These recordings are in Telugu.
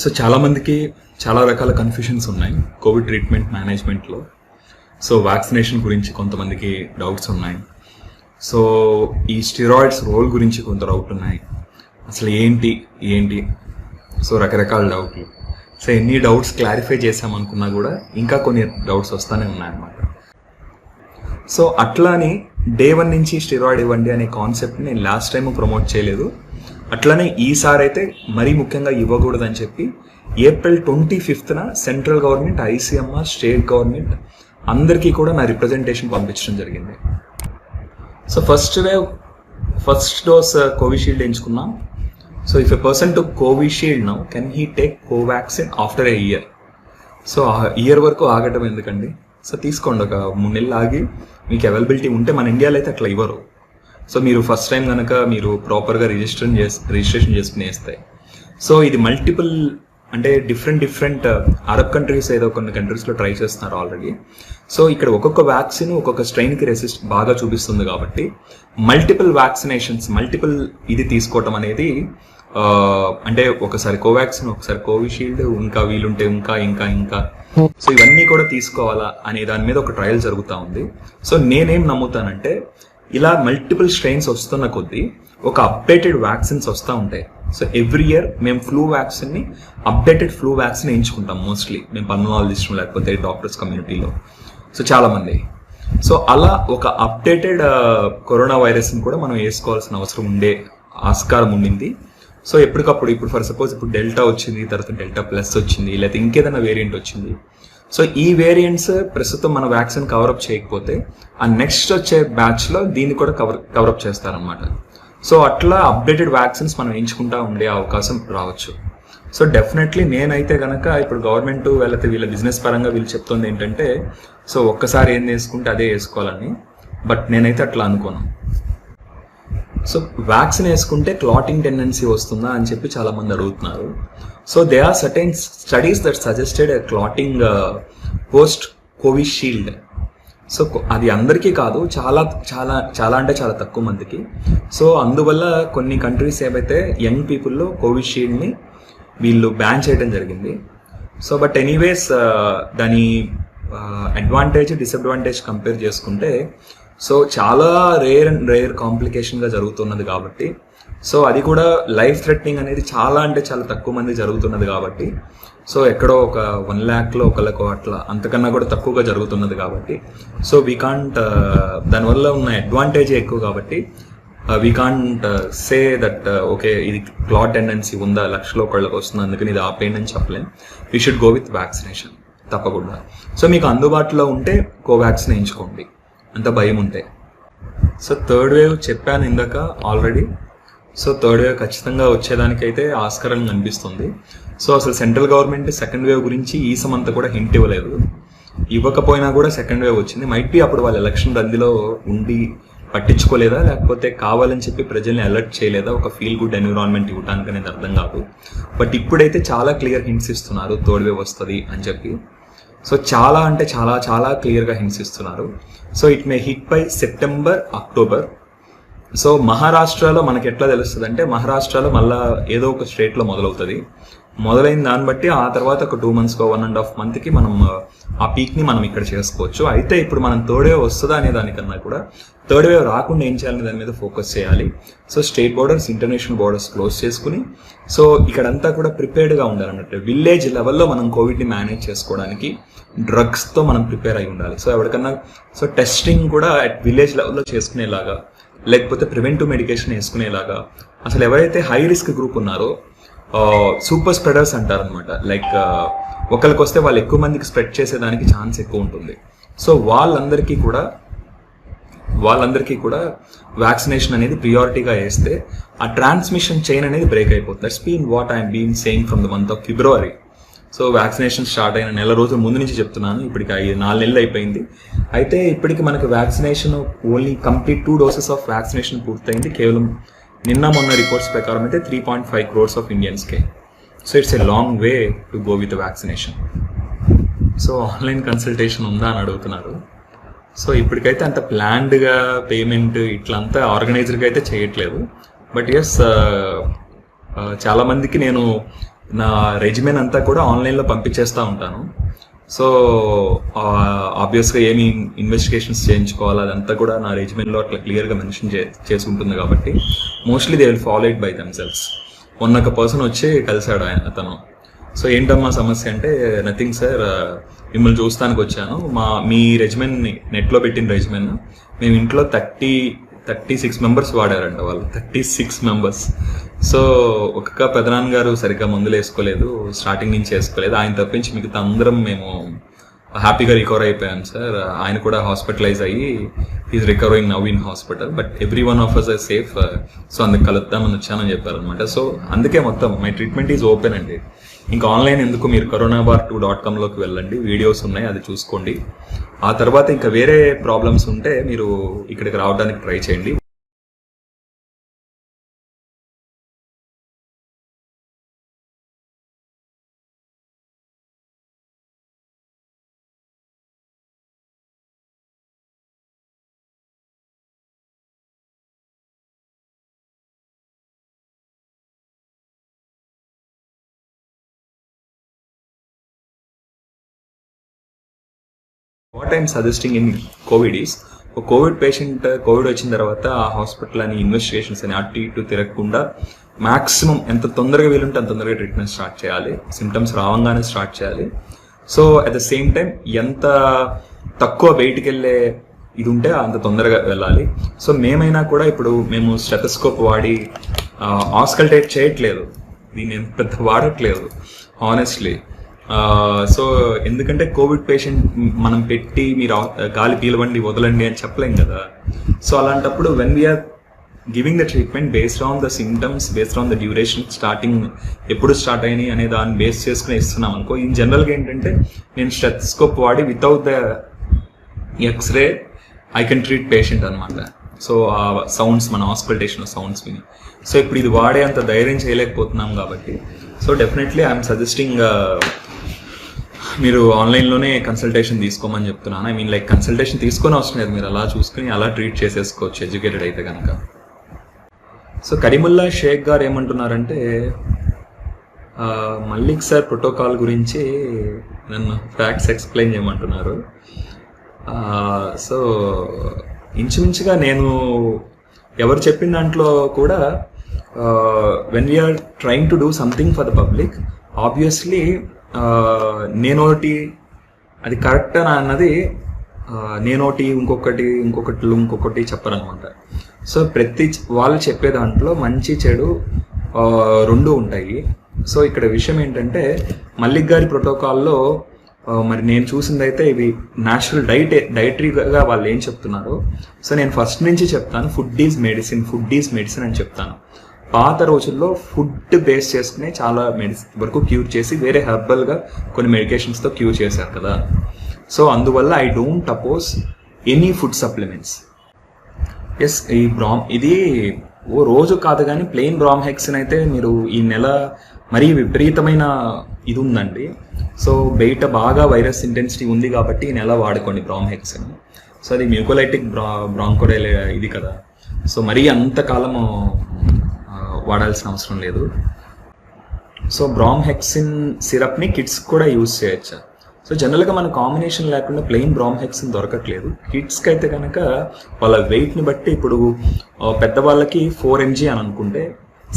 సో చాలామందికి చాలా రకాల కన్ఫ్యూషన్స్ ఉన్నాయి కోవిడ్ ట్రీట్మెంట్ మేనేజ్మెంట్లో. సో వ్యాక్సినేషన్ గురించి కొంతమందికి డౌట్స్ ఉన్నాయి. సో ఈ స్టెరాయిడ్స్ రోల్ గురించి కొంత డౌట్ ఉన్నాయి. అసలు ఏంటి ఏంటి సో రకరకాల డౌట్లు. సో ఎన్ని డౌట్స్ క్లారిఫై చేసామనుకున్నా కూడా ఇంకా కొన్ని డౌట్స్ వస్తూనే ఉన్నాయన్నమాట. సో అట్లానే డే 1 నుంచి స్టెరాయిడ్ ఇవ్వండి అనే కాన్సెప్ట్ని నేను లాస్ట్ టైం ప్రమోట్ చేయలేదు. అట్లానే ఈసారి అయితే మరీ ముఖ్యంగా ఇవ్వకూడదని చెప్పి April 25న central government, ICMR, state government అందరికీ కూడా నా రిప్రజెంటేషన్ పంపించడం జరిగింది. సో ఫస్ట్ డోస్ కోవిషీల్డ్ ఎంచుకున్నాం. So if a person to Covishield now can he take Covaxin after a year. So ఆ ఇయర్ వరకు ఆగటం ఎందుకండి? సో తీసుకోండి, ఒక 3 నెలలు ఆగి మీకు అవైలబిలిటీ ఉంటే. మన ఇండియాలో అయితే అట్లా ఇవ్వరు. సో మీరు ఫస్ట్ టైం కనుక మీరు ప్రాపర్గా రిజిస్ట్రేషన్ చేసుకుని వేస్తాయి. సో ఇది మల్టిపుల్ అంటే డిఫరెంట్ అరబ్ కంట్రీస్ ఏదో కొన్ని కంట్రీస్లో ట్రై చేస్తున్నారు ఆల్రెడీ. సో ఇక్కడ ఒక్కొక్క వ్యాక్సిన్ ఒక్కొక్క స్ట్రెయిన్కి రెసిస్ట్ బాగా చూపిస్తుంది కాబట్టి మల్టిపుల్ వ్యాక్సినేషన్స్ ఇది తీసుకోవటం అనేది అంటే ఒకసారి కోవాక్సిన్, ఒకసారి కోవిషీల్డ్, ఇంకా వీలుంటే ఇంకా సో ఇవన్నీ కూడా తీసుకోవాలా అనే దాని మీద ఒక ట్రయల్ జరుగుతూ ఉంది. సో నేనేం నమ్ముతానంటే ఇలా మల్టిపుల్ స్ట్రెయిన్స్ వస్తున్న కొద్దీ ఒక అప్డేటెడ్ వ్యాక్సిన్స్ వస్తూ ఉంటాయి. సో ఎవ్రీ ఇయర్ మేము అప్డేటెడ్ ఫ్లూ వ్యాక్సిన్ వేయించుకుంటాం మోస్ట్లీ మేము పల్మనాలజిస్ట్ లేకపోతే డాక్టర్స్ కమ్యూనిటీలో. సో చాలామంది సో అలా ఒక అప్డేటెడ్ కరోనా వైరస్ని కూడా మనం వేసుకోవాల్సిన అవసరం ఆస్కారం ఉండింది. సో ఎప్పటికప్పుడు ఇప్పుడు ఫర్ సపోజ్ ఇప్పుడు డెల్టా వచ్చింది, తర్వాత డెల్టా ప్లస్ వచ్చింది, లేకపోతే ఇంకేదైనా వేరియంట్ వచ్చింది. సో ఈ వేరియంట్స్ ప్రస్తుతం మన వ్యాక్సిన్ కవరప్ చేయకపోతే ఆ నెక్స్ట్ వచ్చే బ్యాచ్లో దీన్ని కూడా కవరప్ చేస్తారనమాట. సో అట్లా అప్డేటెడ్ వ్యాక్సిన్స్ మనం ఎంచుకుంటా ఉండే అవకాశం రావచ్చు. సో డెఫినెట్లీ నేనైతే కనుక ఇప్పుడు గవర్నమెంట్ లేకపోతే వీళ్ళ బిజినెస్ పరంగా వీళ్ళు చెప్తుంది ఏంటంటే సో ఒక్కసారి ఏం వేసుకుంటే అదే వేసుకోవాలని. బట్ నేనైతే అట్లా అనుకోను. సో వ్యాక్సిన్ వేసుకుంటే క్లాటింగ్ టెండెన్సీ వస్తుందా అని చెప్పి చాలా మంది అడుగుతున్నారు. So they are certain studies that suggested clotting post Covishield. So అది అందరికీ కాదు, చాలా అంటే చాలా తక్కువ మందికి. సో అందువల్ల కొన్ని కంట్రీస్ ఏవైతే యంగ్ పీపుల్లో కోవిషీల్డ్ని వీళ్ళు బ్యాన్ చేయడం జరిగింది. సో బట్ ఎనీవేస్ దాని అడ్వాంటేజ్ డిసడ్వాంటేజ్ కంపేర్ చేసుకుంటే సో చాలా రేర్ కాంప్లికేషన్గా జరుగుతున్నది కాబట్టి, సో అది కూడా లైఫ్ థ్రెటనింగ్ అనేది చాలా అంటే చాలా తక్కువ మంది జరుగుతున్నది కాబట్టి, సో ఎక్కడో ఒక 1 lakhలో ఒకళ్ళకో అట్లా అంతకన్నా కూడా తక్కువగా జరుగుతున్నది కాబట్టి, సో వీ కాంట్ దానివల్ల ఉన్న అడ్వాంటేజ్ ఎక్కువ కాబట్టి we can't say that okay ఇది క్లాట్ టెండెన్సీ ఉందా, 1,00,000లో ఒకళ్ళకి వస్తుంది అందుకని ఇది ఆపేయండి అని చెప్పలేం. We should go with vaccination తప్పకుండా. సో మీకు అందుబాటులో ఉంటే కోవాక్సిన్ ఎంచుకోండి, అంత భయం ఉంటే. సో థర్డ్ వేవ్ చెప్పాను ఇందాక ఆల్రెడీ. సో థర్డ్ వేవ్ ఖచ్చితంగా వచ్చేదానికైతే ఆస్కారం కనిపిస్తుంది. సో అసలు సెంట్రల్ గవర్నమెంట్ సెకండ్ వేవ్ గురించి ఈ సమంతా కూడా హింట్ ఇవ్వలేదు. ఇవ్వకపోయినా కూడా సెకండ్ వేవ్ వచ్చింది. మైట్ బి అప్పుడు వాళ్ళు ఎలక్షన్ రద్దీలో ఉండి పట్టించుకోలేదా, లేకపోతే కావాలని చెప్పి ప్రజల్ని అలర్ట్ చేయలేదా ఒక ఫీల్ గుడ్ ఎన్విరాన్మెంట్ ఇవ్వడానికి అనేది అర్థం కాదు. బట్ ఇప్పుడైతే చాలా క్లియర్ హింట్స్ ఇస్తున్నారు థర్డ్ వేవ్ వస్తుంది అని చెప్పి. సో చాలా అంటే చాలా క్లియర్గా హింట్స్ ఇస్తున్నారు. So it may hit by September, October. So మహారాష్ట్రలో మనకి ఎట్లా తెలుస్తుంది అంటే మహారాష్ట్రలో మళ్ళీ ఏదో ఒక స్టేట్లో మొదలైన దాన్ని బట్టి ఆ తర్వాత ఒక 2 monthsకో 1.5 monthకి మనం ఆ పీక్ని మనం ఇక్కడ చేసుకోవచ్చు. అయితే ఇప్పుడు మనం థర్డ్ వేవ్ వస్తుందా అనే దానికన్నా కూడా థర్డ్ వేవ్ రాకుండా ఏం చేయాలనే దాని మీద ఫోకస్ చేయాలి. So state borders, international borders close చేసుకుని సో ఇక్కడంతా కూడా ప్రిపేర్డ్గా ఉండాలన్నట్టు. విలేజ్ లెవెల్లో మనం కోవిడ్ని మేనేజ్ చేసుకోవడానికి డ్రగ్స్తో మనం ప్రిపేర్ అయి ఉండాలి. సో ఎవరికన్నా సో టెస్టింగ్ కూడా అట్ విలేజ్ లెవెల్లో చేసుకునేలాగా, లేకపోతే ప్రివెంటివ్ మెడికేషన్ వేసుకునేలాగా. అసలు ఎవరైతే హై రిస్క్ గ్రూప్ ఉన్నారో సూపర్ స్ప్రెడర్స్ అంటారనమాట. లైక్ ఒకరికి వస్తే వాళ్ళు ఎక్కువ మందికి స్ప్రెడ్ చేసేదానికి ఛాన్స్ ఎక్కువ ఉంటుంది. సో వాళ్ళందరికీ కూడా వ్యాక్సినేషన్ అనేది ప్రియారిటీగా వేస్తే ఆ ట్రాన్స్మిషన్ చైన్ అనేది బ్రేక్ అయిపోతుంది. That's been what I'm been saying from the month of February. So vaccination start అయిన నెల రోజుల ముందు నుంచి చెప్తున్నాను. ఇప్పటికి 4 నెలలు అయిపోయింది. అయితే ఇప్పటికి మనకు vaccination only complete 2 doses of vaccination పూర్తయింది. కేవలం నిన్న మొన్న రిపోర్ట్స్ ప్రకారం అయితే 3.5 crores ఆఫ్ ఇండియన్స్కే. So it's a long way to go with vaccination. So online consultation ఉందా అని అడుగుతున్నారు. సో ఇప్పటికైతే అంత ప్లాన్డ్గా పేమెంట్ ఇట్లంతా ఆర్గనైజర్గా అయితే చేయట్లేదు. బట్ ఎస్ చాలామందికి నేను నా రెజిమెన్ అంతా కూడా ఆన్లైన్లో పంపించేస్తూ ఉంటాను. సో ఆబ్వియస్గా ఏమి ఇన్వెస్టిగేషన్స్ చేయించుకోవాలి అదంతా కూడా నా రెజిమెన్లో అట్లా క్లియర్గా మెన్షన్ చేసి ఉంటుంది కాబట్టి mostly they will follow it by themselves. మొన్న ఒక పర్సన్ వచ్చి కలిశాడు అతను. సో ఏంటమ్మా సమస్య అంటే, నథింగ్ సార్, మిమ్మల్ని చూస్తానికి వచ్చాను, మీ రెజిమెన్ని నెట్లో పెట్టిన రెజిమెన్ మేము ఇంట్లో 36 మెంబర్స్ వాడారంట వాళ్ళు, 36 మెంబర్స్. సో ఒక్క పెదనాన్న గారు సరిగ్గా మందులు వేసుకోలేదు, స్టార్టింగ్ నుంచి వేసుకోలేదు, ఆయన తప్పించి మిగతా అందరం మేము హ్యాపీగా రికవర్ అయిపోయాం సార్. ఆయన కూడా హాస్పిటలైజ్ అయ్యి is recovering now in hospital, but every one of us are safe. So అందుకు కలుద్దామని వచ్చానని చెప్పారనమాట. సో అందుకే మొత్తం మై ట్రీట్మెంట్ ఈజ్ ఓపెన్ అండి. ఇంకా ఆన్లైన్ ఎందుకు, మీరు coronabar2.comలోకి వెళ్ళండి, వీడియోస్ ఉన్నాయి, అది చూసుకోండి. ఆ తర్వాత ఇంకా వేరే ప్రాబ్లమ్స్ ఉంటే మీరు ఇక్కడికి రావడానికి ట్రై చేయండి. What I'm suggesting in Covid is, ఒక కోవిడ్ పేషెంట్ కోవిడ్ వచ్చిన తర్వాత ఆ హాస్పిటల్ అని ఇన్వెస్టిగేషన్స్ అని అటు ఇటు తిరగకుండా మ్యాక్సిమం ఎంత తొందరగా వీలుంటే అంత తొందరగా ట్రీట్మెంట్ స్టార్ట్ చేయాలి, సిమ్టమ్స్ రావంగానే స్టార్ట్ చేయాలి. So at the same time ఎంత తక్కువ బయటికి వెళ్ళే ఇది ఉంటే అంత తొందరగా వెళ్ళాలి. సో మేమైనా కూడా ఇప్పుడు మేము స్టెథోస్కోప్ వాడి ఆస్కల్టేట్ చేయట్లేదు, దీన్ని పెద్ద వాడట్లేదు హానెస్ట్లీ. సో ఎందుకంటే కోవిడ్ పేషెంట్ మనం పెట్టి మీరు గాలి పీలవండి వదలండి అని చెప్పలేం కదా. సో అలాంటప్పుడు when we're giving the treatment based on the symptoms, based on the duration, starting ఎప్పుడు స్టార్ట్ అయినాయి అనే దాన్ని బేస్ చేసుకుని ఇస్తున్నాం అనుకో. ఇన్ జనరల్గా ఏంటంటే నేను స్టెథోస్కోప్ వాడి without the x-ray I can treat patient అనమాట. సో ఆ సౌండ్స్, మన హాస్పిటేషన్ సౌండ్స్ విని. సో ఇప్పుడు ఇది వాడే అంత ధైర్యం చేయలేకపోతున్నాం కాబట్టి సో డెఫినెట్లీ ఐఎమ్ సజెస్టింగ్ మీరు ఆన్లైన్లోనే కన్సల్టేషన్ తీసుకోమని చెప్తున్నాను. ఐ మీన్ లైక్ కన్సల్టేషన్ తీసుకొని అవసరం లేదు, మీరు అలా చూసుకుని అలా ట్రీట్ చేసేసుకోవచ్చు ఎడ్యుకేటెడ్ అయితే కనుక. సో కరీముల్లా షేక్ గారు ఏమంటున్నారంటే, మల్లిక్ సార్ ప్రోటోకాల్ గురించి నన్ను ఫ్యాక్ట్స్ ఎక్స్ప్లెయిన్ చేయమంటున్నారు. సో ఇంచుమించుగా నేను ఎవరు చెప్పిన దాంట్లో కూడా when we're trying to do something for the public, obviously నేనోటి అది కరెక్ట్ అన్నది నేనోటి ఇంకొకటి చెప్పరనమాట. సో ప్రతి వాళ్ళు చెప్పే దాంట్లో మంచి చెడు రెండు ఉంటాయి. సో ఇక్కడ విషయం ఏంటంటే మల్లిక్ గారి ప్రోటోకాల్లో మరి నేను చూసిందైతే ఇవి న్యాచురల్ డైటరీగా వాళ్ళు ఏం చెప్తున్నారు. సో నేను ఫస్ట్ నుంచి చెప్తాను, ఫుడ్ ఈజ్ మెడిసిన్ అని చెప్తాను. పాత రోజుల్లో ఫుడ్ బేస్ చేసుకునే చాలా మెడిసిన్ వరకు క్యూర్ చేసి వేరే హెర్బల్గా కొన్ని మెడికేషన్స్తో క్యూర్ చేశారు కదా. సో అందువల్ల I don't oppose any food supplements. Yes, ఇది ఓ రోజు కాదు కానీ ప్లెయిన్ బ్రామ్హెక్సిన్ అయితే మీరు ఈ నెల మరీ విపరీతమైన ఇది ఉందండి. సో బయట బాగా వైరస్ ఇంటెన్సిటీ ఉంది కాబట్టి ఈ నెల వాడుకోండి బ్రామ్హెక్సిన్. సో అది మ్యూకోలైటిక్ బ్రాంకోడైల్ ఇది కదా, సో మరీ అంతకాలము వాడాల్సిన అవసరం లేదు. సో బ్రామ్హెక్సిన్ సిరప్ని కిడ్స్ కూడా యూజ్ చేయొచ్చు. సో జనరల్గా మన కాంబినేషన్ లేకుండా ప్లెయిన్ బ్రామ్హెక్సిన్ దొరకట్లేదు. కిడ్స్కి అయితే కనుక వాళ్ళ వెయిట్ని బట్టి ఇప్పుడు పెద్దవాళ్ళకి 4 mg అని అనుకుంటే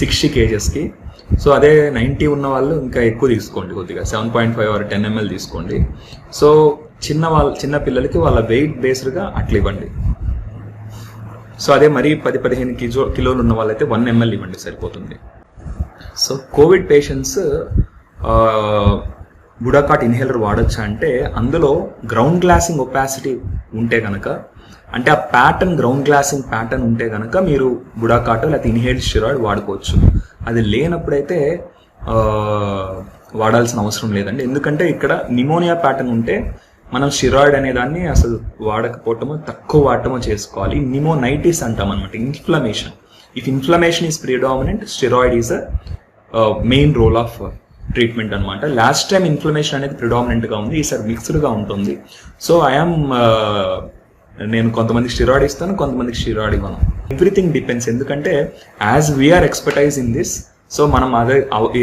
60 kgsకి, సో అదే 90 ఉన్న వాళ్ళు ఇంకా ఎక్కువ తీసుకోండి, కొద్దిగా 7.5 or 10 ml తీసుకోండి. సో చిన్న పిల్లలకి వాళ్ళ వెయిట్ బేస్డ్గా అట్లా ఇవ్వండి. సో అదే మరీ 10-15 కిలోలు ఉన్న వాళ్ళైతే 1 ml ఇవ్వండి, సరిపోతుంది. సో కోవిడ్ పేషెంట్స్ బుడాకాట్ ఇన్హేలర్ వాడచ్చా అంటే అందులో గ్రౌండ్ గ్లాసింగ్ ఒపాసిటీ ఉంటే కనుక, అంటే ఆ ప్యాటర్న్ గ్రౌండ్ గ్లాసింగ్ ప్యాటర్న్ ఉంటే కనుక మీరు బుడాకాట్ లేకపోతే ఇన్హేల్డ్ స్టెరాయిడ్ వాడుకోవచ్చు. అది లేనప్పుడైతే వాడాల్సిన అవసరం లేదండి. ఎందుకంటే ఇక్కడ నిమోనియా ప్యాటర్న్ ఉంటే మనం స్టెరాయిడ్ అనే దాన్ని అసలు వాడకపోవటమో తక్కువ వాడటమో చేసుకోవాలి. నిమోనైటిస్ అంటాం అనమాట, inflammation. If inflammation is predominant, steroid is a main role of treatment అనమాట. లాస్ట్ టైం ఇన్ఫ్లమేషన్ అనేది ప్రిడామినెంట్గా ఉంది, ఈసారి మిక్స్డ్గా ఉంటుంది. సో నేను కొంతమందికి స్టెరాయిడ్ ఇస్తాను, కొంతమందికి స్టెరాయిడ్ ఇవ్వను. Everything depends. ఎందుకంటే as we're expertise in this, so మనం అదే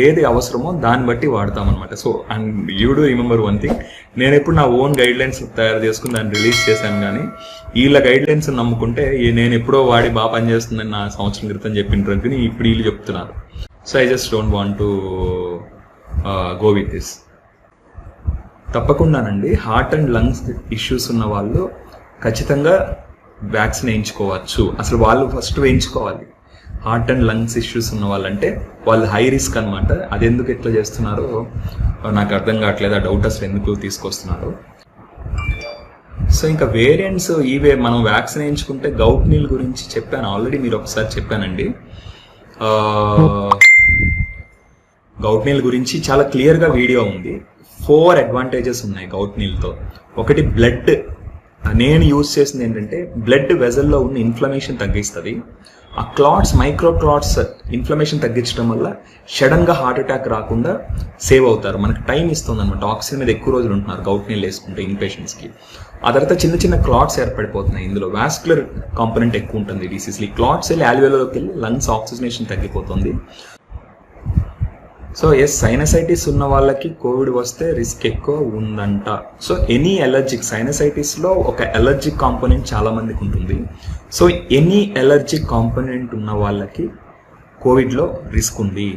ఏది అవసరమో దాన్ని బట్టి వాడతాం అనమాట. So and you do remember one thing, నేను ఎప్పుడు నా ఓన్ గైడ్ లైన్స్ తయారు చేసుకుని దాన్ని రిలీజ్ చేశాను, కానీ వీళ్ళ గైడ్ లైన్స్ నమ్ముకుంటే నేను ఎప్పుడో వాడి బాగా పనిచేస్తుందని నా సంవత్సరం క్రితం చెప్పిన డ్రగ్ని ఇప్పుడు వీళ్ళు చెప్తున్నారు. So I just don't want to go with this. తప్పకుండానండి, హార్ట్ అండ్ లంగ్స్ ఇష్యూస్ ఉన్న వాళ్ళు ఖచ్చితంగా వ్యాక్సిన్ వేయించుకోవచ్చు. అసలు వాళ్ళు ఫస్ట్ వేయించుకోవాలి. హార్ట్ అండ్ లంగ్స్ ఇష్యూస్ ఉన్న వాళ్ళంటే వాళ్ళు హై రిస్క్ అనమాట. అది ఎందుకు ఎట్లా చేస్తున్నారో నాకు అర్థం కావట్లేదు, ఆ డౌట్ అసలు ఎందుకు తీసుకొస్తున్నారు. సో ఇంకా వేరియంట్స్ ఇవే. మనం వ్యాక్సిన్ వేయించుకుంటే గౌట్ నీల్ గురించి చెప్పాను ఆల్రెడీ, మీరు ఒకసారి చెప్పానండి. గౌట్ నీల్ గురించి చాలా క్లియర్గా వీడియో ఉంది. 4 అడ్వాంటేజెస్ ఉన్నాయి గౌట్ నీల్తో. ఒకటి, బ్లడ్. నేను యూజ్ చేసింది ఏంటంటే బ్లడ్ వెజల్లో ఉన్న ఇన్ఫ్లమేషన్ తగ్గిస్తుంది. ఆ క్లాట్స్, మైక్రో క్లాట్స్ ఇన్ఫ్లమేషన్ తగ్గించడం వల్ల సడన్గా హార్ట్ అటాక్ రాకుండా సేవ్ అవుతారు. మనకి టైం ఇస్తుంది అనమాట. ఆక్సిజన్ మీద ఎక్కువ రోజులు ఉంటున్నారు గౌట్ నీళ్ళు వేసుకుంటే ఇన్ పేషెంట్స్కి. ఆ తర్వాత చిన్న చిన్న క్లాట్స్ ఏర్పడిపోతున్నాయి. ఇందులో వాస్కులర్ కాంపోనెంట్ ఎక్కువ ఉంటుంది డిసీజ్లో. ఈ క్లాట్స్ వెళ్ళి ఆల్వేలోకి వెళ్ళి లంగ్స్ ఆక్సిజనేషన్ తగ్గిపోతుంది. సో ఎస్, సైనసైటిస్ ఉన్న వాళ్ళకి కోవిడ్ వస్తే రిస్క్ ఎక్కువ ఉందంట. సో ఎనీ ఎలర్జిక్, సైనసైటిస్లో ఒక ఎలర్జిక్ కాంపోనెంట్ చాలా మందికి ఉంటుంది. సో ఎనీ ఎలర్జిక్ కాంపోనెంట్ ఉన్న వాళ్ళకి కోవిడ్లో రిస్క్ ఉంది.